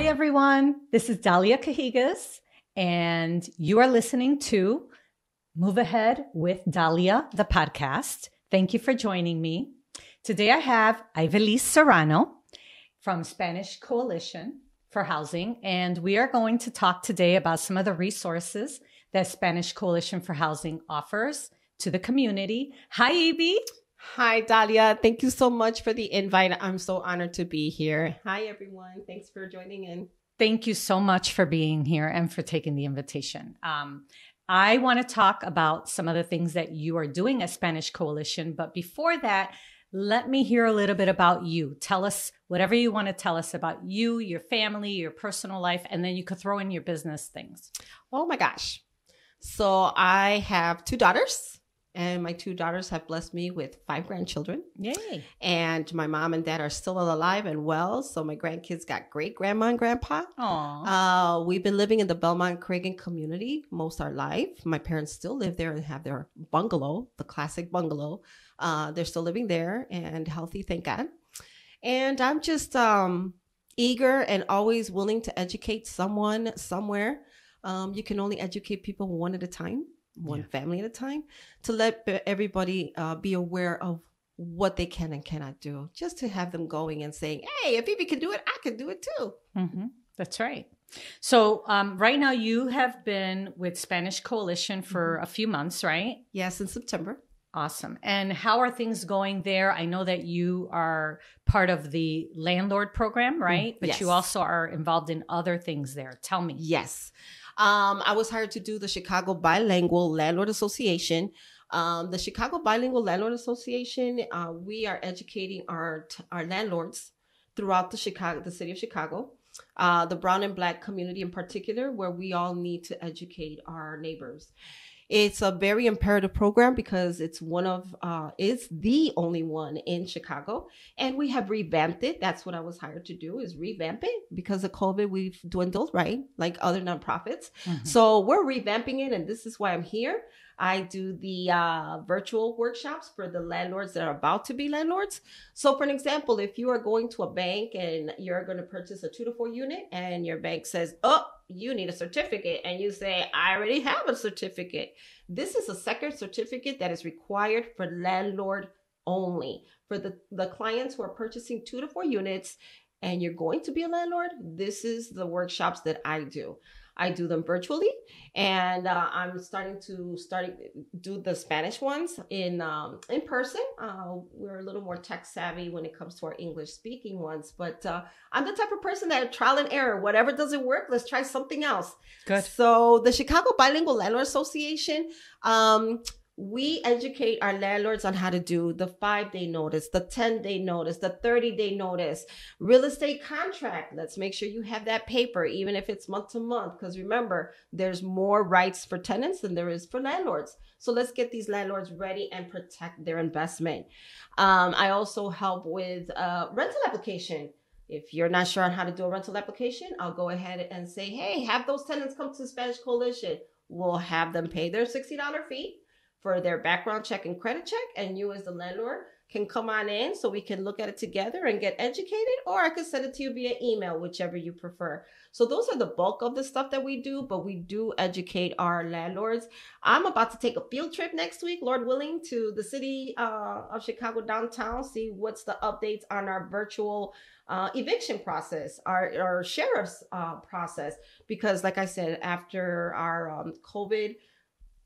everyone. This is Dalia Cahigas, and you are listening to Move Ahead with Dalia, the podcast. Thank you for joining me. Today I have Ivelisse Serrano from Spanish Coalition for Housing, and we are going to talk today about some of the resources that Spanish Coalition for Housing offers to the community. Hi, Ivy. Hi, Dalia. Thank you so much for the invite. I'm so honored to be here. Hi, everyone. Thanks for joining in. Thank you so much for being here and for taking the invitation. I want to talk about some of the things that you are doing at Spanish Coalition. But before that, let me hear a little bit about you. Tell us whatever you want to tell us about you, your family, your personal life, and then you could throw in your business things. Oh, my gosh. So I have 2 daughters. And my 2 daughters have blessed me with 5 grandchildren. Yay. And my mom and dad are still alive and well. So my grandkids got great grandma and grandpa. Aww. We've been living in the Belmont-Cragen community most our life. My parents still live there and have their bungalow, the classic bungalow. They're still living there and healthy, thank God. And I'm just eager and always willing to educate someone somewhere. You can only educate people one at a time. One family at a time, to let everybody be aware of what they can and cannot do, just to have them going and saying, hey, if Evie can do it, I can do it too. Mm-hmm. That's right. So right now you have been with Spanish Coalition for a few months, right? Yes, in September. Awesome. And how are things going there? I know that you are part of the Landlord program, right? But yes. You also are involved in other things there. Tell me. Yes. I was hired to do the Chicago Bilingual Landlord Association. The Chicago Bilingual Landlord Association, we are educating our landlords throughout the city of Chicago, the brown and black community in particular, where we all need to educate our neighbors. It's a very imperative program because it's it's the only one in Chicago, and we have revamped it. That's what I was hired to do, is revamp it. Because of COVID, we've dwindled, right? Like other nonprofits. Mm-hmm. So we're revamping it, and this is why I'm here. I do the virtual workshops for the landlords that are about to be landlords. So for an example, if you are going to a bank and you're going to purchase a 2 to 4 unit and your bank says, oh, you need a certificate. And you say, I already have a certificate. This is a second certificate that is required for landlord only. For the clients who are purchasing 2 to 4 units and you're going to be a landlord, this is the workshops that I do. I do them virtually, and I'm starting to do the Spanish ones in person. We're a little more tech savvy when it comes to our English speaking ones, but I'm the type of person that trial and error, whatever doesn't work, let's try something else. Good. So the Chicago Bilingual Landlord Association, we educate our landlords on how to do the 5-day notice, the 10-day notice, the 30-day notice, real estate contract. Let's make sure you have that paper, even if it's month to month. Because remember, there's more rights for tenants than there is for landlords. So let's get these landlords ready and protect their investment. I also help with rental application. If you're not sure on how to do a rental application, I'll go ahead and say, hey, have those tenants come to the Spanish Coalition. We'll have them pay their $60 fee for their background check and credit check, and you as the landlord can come on in so we can look at it together and get educated, or I could send it to you via email, whichever you prefer. So those are the bulk of the stuff that we do, but we do educate our landlords. I'm about to take a field trip next week, Lord willing, to the city of Chicago downtown, see what's the updates on our virtual eviction process, our sheriff's process, because like I said, after our COVID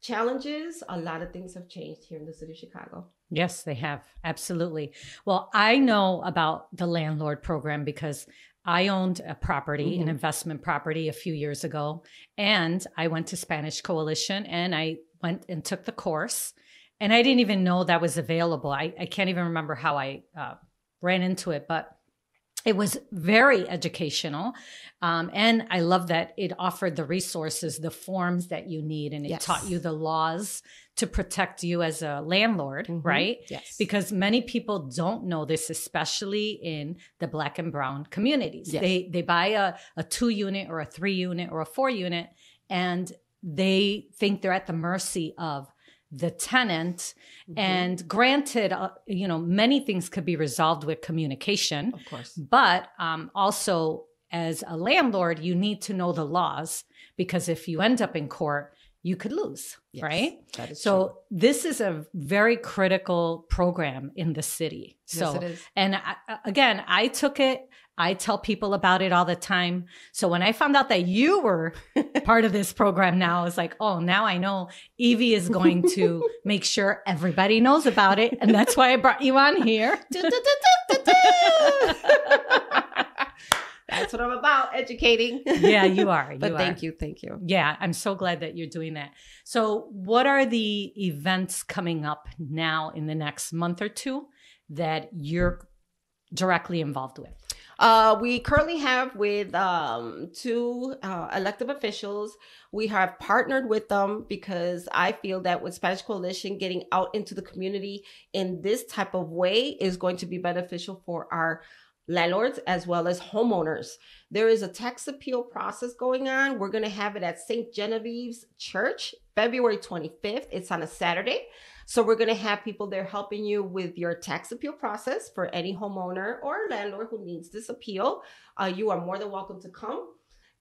challenges, a lot of things have changed here in the city of Chicago. Yes, they have. Absolutely. Well, I know about the landlord program because I owned a property, an investment property a few years ago, and I went to Spanish Coalition and I went and took the course, and I didn't even know that was available. I can't even remember how I ran into it, but it was very educational. And I love that it offered the resources, the forms that you need, and it taught you the laws to protect you as a landlord, right? Yes. Because many people don't know this, especially in the Black and brown communities. Yes. They buy a 2-unit or a 3-unit or a 4-unit, and they think they're at the mercy of the tenant. And granted, many things could be resolved with communication, of course, but also as a landlord, you need to know the laws, because if you end up in court, you could lose, right? That is so true. this is a very critical program in the city. So, Yes, it is. and again, I took it. I tell people about it all the time. So when I found out that you were part of this program now, I was like, oh, now I know Evie is going to make sure everybody knows about it. And that's why I brought you on here. That's what I'm about, educating. Yeah, you are. But thank you. Yeah, I'm so glad that you're doing that. So what are the events coming up now in the next month or two that you're directly involved with? We currently have with two elected officials. We have partnered with them because I feel that with Spanish Coalition, getting out into the community in this type of way is going to be beneficial for our landlords as well as homeowners. There is a tax appeal process going on. We're going to have it at St. Genevieve's Church, February 25th. It's on a Saturday. So we're going to have people there helping you with your tax appeal process for any homeowner or landlord who needs this appeal. You are more than welcome to come.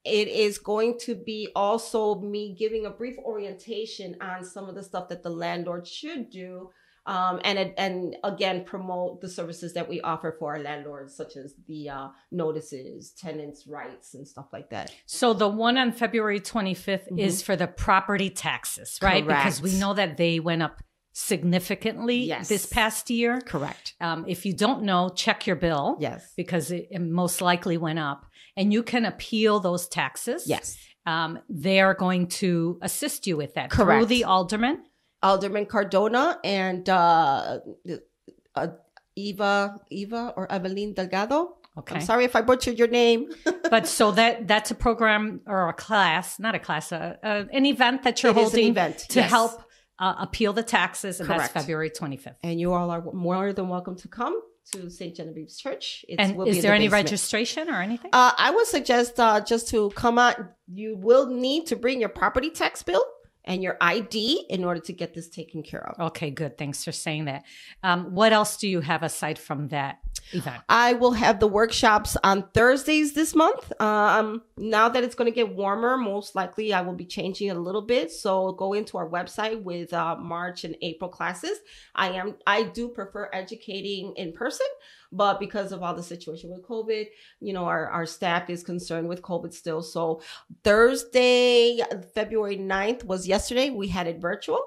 It is going to be also me giving a brief orientation on some of the stuff that the landlord should do. And again, promote the services that we offer for our landlords, such as the notices, tenants' rights, and stuff like that. So the one on February 25th is for the property taxes, right? Correct. Because we know that they went up significantly this past year. Correct. If you don't know, check your bill. Yes. Because it most likely went up. And you can appeal those taxes. Yes. They are going to assist you with that. Correct. Through the alderman. Alderman Cardona and Eva or Evelyn Delgado. Okay. I'm sorry if I butchered your name. But so that's a program or a class, not a class, an event that you're holding to help appeal the taxes. And Correct. that's February 25th. And you all are more than welcome to come to St. Genevieve's Church. And is there any registration or anything? I would suggest just to come out, you will need to bring your property tax bill and your ID in order to get this taken care of. Okay, good. Thanks for saying that. What else do you have aside from that event? I will have the workshops on Thursdays this month. Now that it's going to get warmer, most likely I will be changing it a little bit. So go into our website with March and April classes. I do prefer educating in person, but because of all the situation with COVID, our staff is concerned with COVID still. So Thursday, February 9th was yesterday. We had it virtual.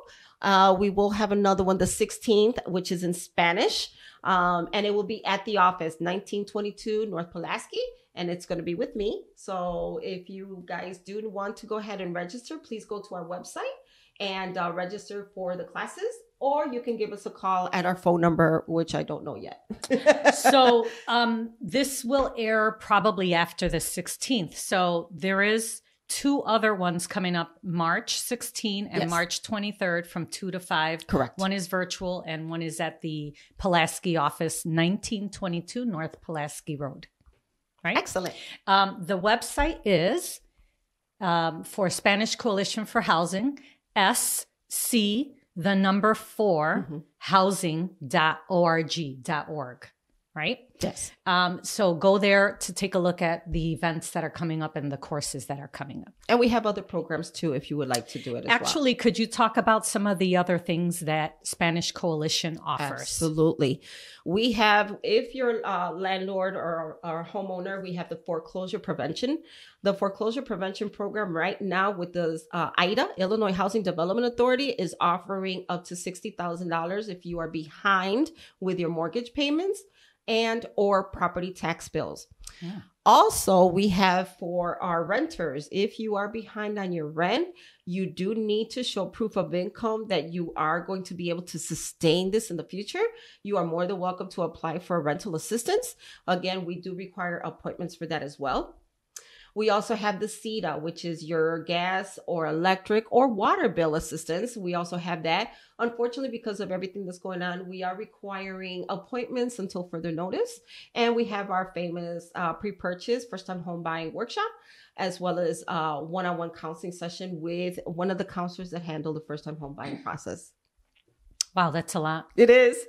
We will have another one, the 16th, which is in Spanish. And it will be at the office, 1922 North Pulaski, and it's going to be with me. So if you guys do want to go ahead and register, please go to our website and register for the classes, or you can give us a call at our phone number, which I don't know yet. So this will air probably after the 16th. So there is two other ones coming up, March 16 and March 23rd from 2 to 5. Correct. One is virtual and one is at the Pulaski office, 1922 North Pulaski Road. Right? Excellent. The website is for Spanish Coalition for Housing, SC4 housing.org. Right? Yes. So go there to take a look at the events that are coming up and the courses that are coming up. And we have other programs too, if you would like to do it as Actually, could you talk about some of the other things that Spanish Coalition offers? Absolutely. We have, if you're a landlord or a homeowner, we have the foreclosure prevention. The foreclosure prevention program right now with the IDA, Illinois Housing Development Authority, is offering up to $60,000 if you are behind with your mortgage payments and or property tax bills. Yeah. Also, we have for our renters, if you are behind on your rent, you do need to show proof of income that you are going to be able to sustain this in the future. You are more than welcome to apply for rental assistance. Again, we do require appointments for that as well. We also have the CEDA, which is your gas or electric or water bill assistance. We also have that. Unfortunately, because of everything that's going on, we are requiring appointments until further notice. And we have our famous pre-purchase first-time home buying workshop, as well as one-on-one counseling session with one of the counselors that handle the first-time home buying process. Wow, that's a lot. It is.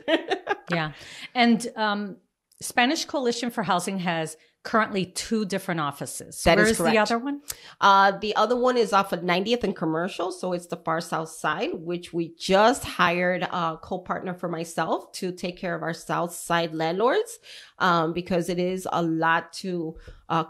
Yeah. And Spanish Coalition for Housing has currently 2 different offices. That is Where's correct. the other one? The other one is off of 90th and Commercial. So it's the far south side, which we just hired a co-partner for myself to take care of our south side landlords, because it is a lot to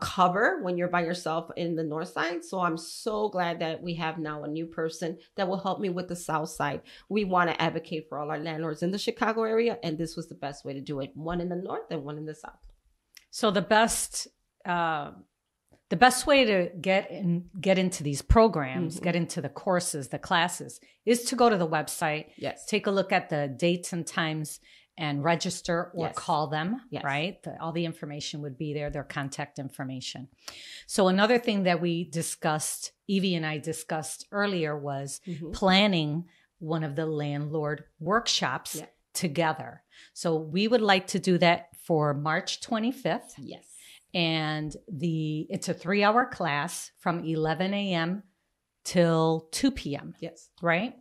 cover when you're by yourself in the north side. So I'm so glad that we have now a new person that will help me with the south side. We want to advocate for all our landlords in the Chicago area, and this was the best way to do it. One in the north and one in the south. So the best way to get into these programs, get into the courses, the classes, is to go to the website. Yes. Take a look at the dates and times and register or call them, Yes. right? All the information would be there, their contact information. So another thing that we discussed, Evie and I discussed earlier, was planning one of the landlord workshops together. So we would like to do that for March 25th. Yes. And it's a 3-hour class from 11 a.m. till 2 p.m. Yes. Right?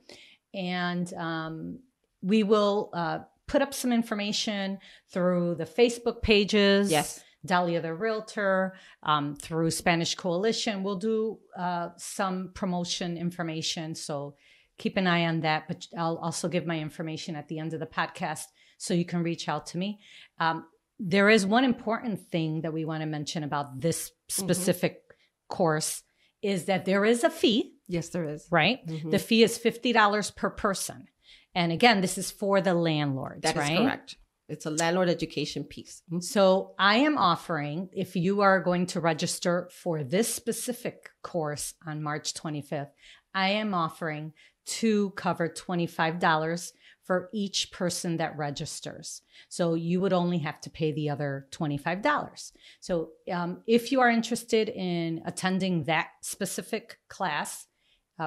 And we will put up some information through the Facebook pages. Yes. Dalia the Realtor, through Spanish Coalition. We'll do some promotion information. So keep an eye on that. But I'll also give my information at the end of the podcast so you can reach out to me. There is one important thing that we want to mention about this specific course is that there is a fee. Yes, there is. Right? The fee is $50 per person. And again, this is for the landlords, That right? is correct. It's a landlord education piece. So I am offering, if you are going to register for this specific course on March 25th, I am offering to cover $25 for each person that registers. So you would only have to pay the other $25. So if you are interested in attending that specific class,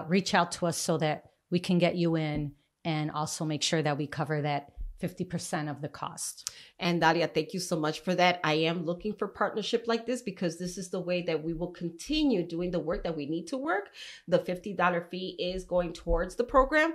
reach out to us so that we can get you in and also make sure that we cover that 50% of the cost. And Dalia, thank you so much for that. I am looking for partnership like this because this is the way that we will continue doing the work that we need to work. The $50 fee is going towards the program.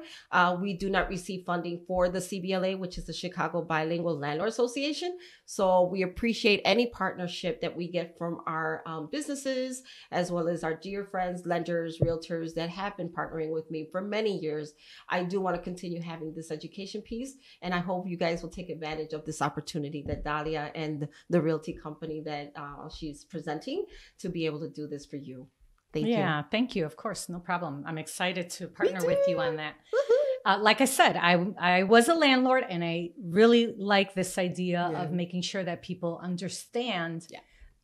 We do not receive funding for the CBLA, which is the Chicago Bilingual Landlord Association. So we appreciate any partnership that we get from our businesses, as well as our dear friends, lenders, realtors that have been partnering with me for many years. I do want to continue having this education piece, and I hope you guys will take advantage of this opportunity that Dalia and the realty company that she's presenting to be able to do this for you. Thank you. Yeah, thank you. Of course, no problem. I'm excited to partner with you on that. Like I said, I was a landlord, and I really like this idea of making sure that people understand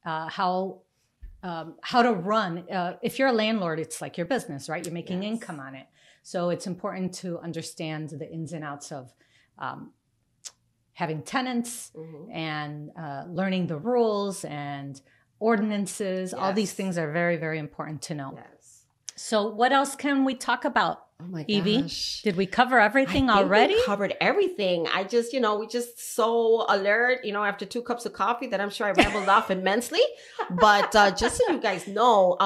how to run. If you're a landlord, it's like your business, right? You're making income on it. So it's important to understand the ins and outs of having tenants and learning the rules and ordinances. All these things are very, very important to know. Yes. So what else can we talk about? Oh my Evie, gosh. did we cover everything I think already? We covered everything. I just, we just so alert, after 2 cups of coffee that I'm sure I rambled off immensely. But just so you guys know,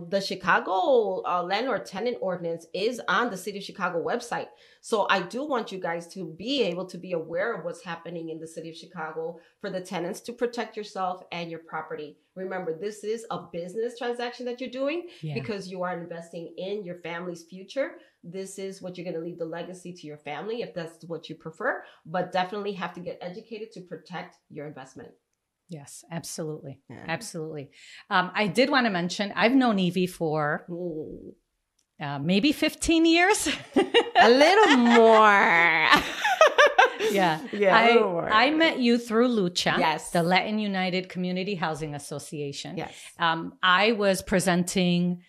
the Chicago landlord tenant ordinance is on the City of Chicago website. So I do want you guys to be able to be aware of what's happening in the City of Chicago for the tenants to protect yourself and your property. Remember, this is a business transaction that you're doing because you are investing in your family's future. This is what you're going to leave the legacy to your family if that's what you prefer, but definitely have to get educated to protect your investment. Yes, absolutely. Yeah. Absolutely. I did want to mention, I've known Evie for maybe 15 years. A little more. I met you through Lucha, the Latin United Community Housing Association. Yes. I was presenting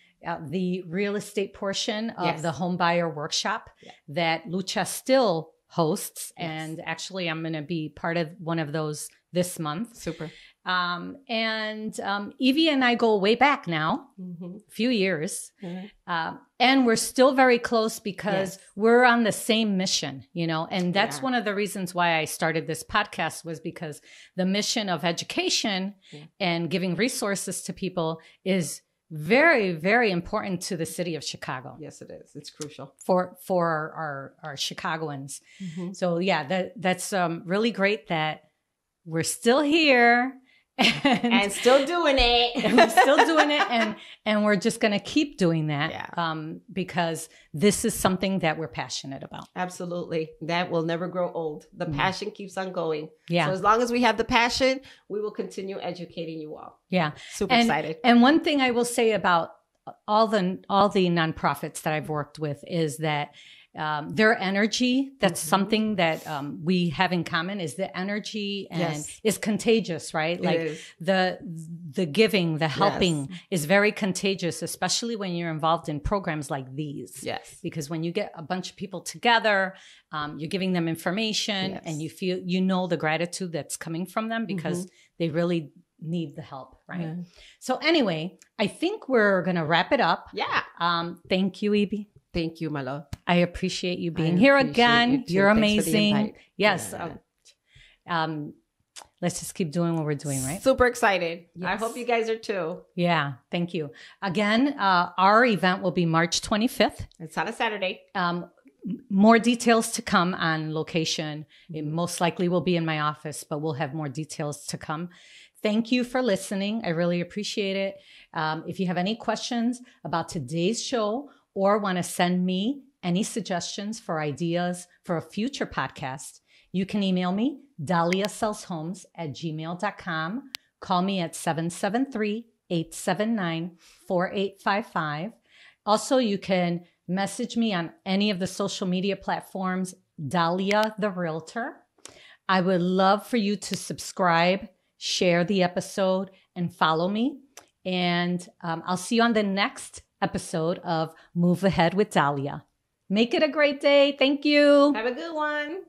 the real estate portion of the home buyer workshop that Lucha still hosts. And actually, I'm going to be part of one of those this month. Super. And Evie and I go way back now, a few years. And we're still very close because we're on the same mission, and that's one of the reasons why I started this podcast, was because the mission of education and giving resources to people is very, very important to the city of Chicago. Yes, it is. It's crucial for our Chicagoans. So that's really great that we're still here. And still doing it. And we're still doing it. And we're just going to keep doing that. Yeah. Because this is something that we're passionate about. Absolutely. That will never grow old. The passion keeps on going. Yeah. So as long as we have the passion, we will continue educating you all. Yeah. Super excited. And one thing I will say about all the nonprofits that I've worked with is that their energy, that's something that we have in common, is the energy and is contagious, right? Like the giving, the helping is very contagious, especially when you're involved in programs like these. Yes. Because when you get a bunch of people together, you're giving them information and you feel, you know, the gratitude that's coming from them because they really need the help, right? Yeah. So anyway, I think we're going to wrap it up. Yeah. Thank you, Evie. Thank you, my love. I appreciate you being here again. You're amazing. Yes. Yeah. Let's just keep doing what we're doing, right? Super excited. Yes. I hope you guys are too. Yeah. Thank you. Again, our event will be March 25th. It's on a Saturday. More details to come on location. It most likely will be in my office, but we'll have more details to come. Thank you for listening. I really appreciate it. If you have any questions about today's show or want to send me any suggestions for ideas for a future podcast, you can email me, daliasellshomes@gmail.com. Call me at 773-879-4855. Also, you can message me on any of the social media platforms, Dalia the Realtor. I would love for you to subscribe, share the episode, and follow me. And I'll see you on the next episode of Move Ahead with Dalia. Make it a great day. Thank you. Have a good one.